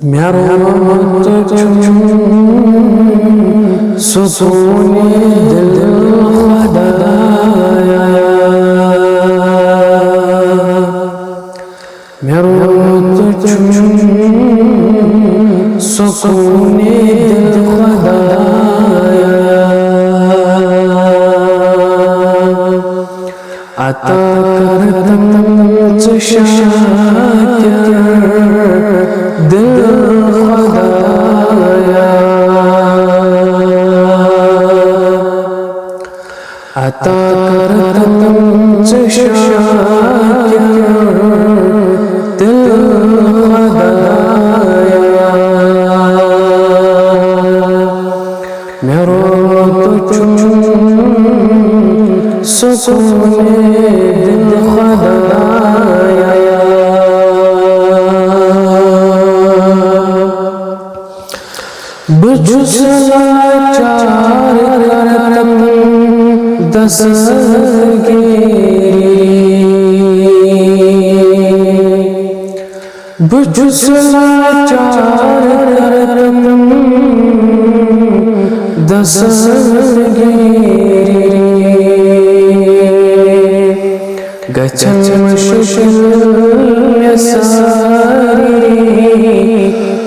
मेरा सुकून दिल खुदाया मेरा सुकून दिल खुदाया अता करतम शाकिर दिल खुदाया अता करतम शाकिर दिल खुदाया मेरा सुकून दिल खुदाया बुझुस लाचार करतम दस्तगीरी बुझुस लाचार करतम दस्तगीरी गच्छन मुश्किल सारी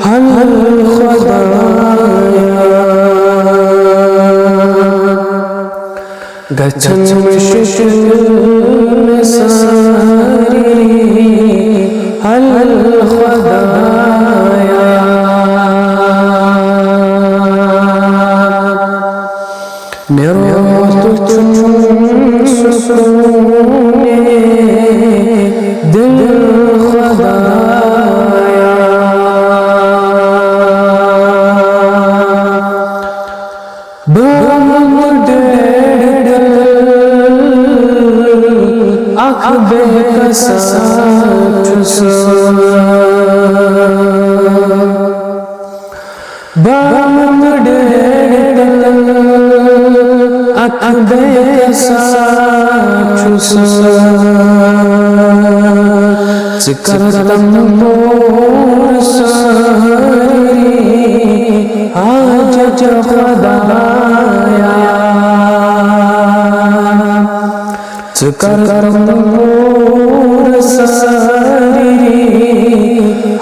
हल खुदाया गच्छन मुश्किल सारी हल खुदाया मेरा सुकून दिल खुदाया आँख बेकसा आँख बेकसा करतम मोर सारी आज खुदाया करतम मोर सारी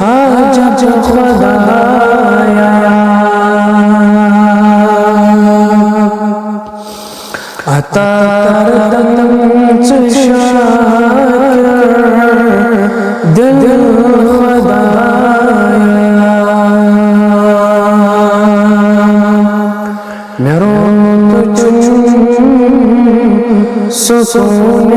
आज खुदाया अता करतम दिल खुदाया मेरा सुकून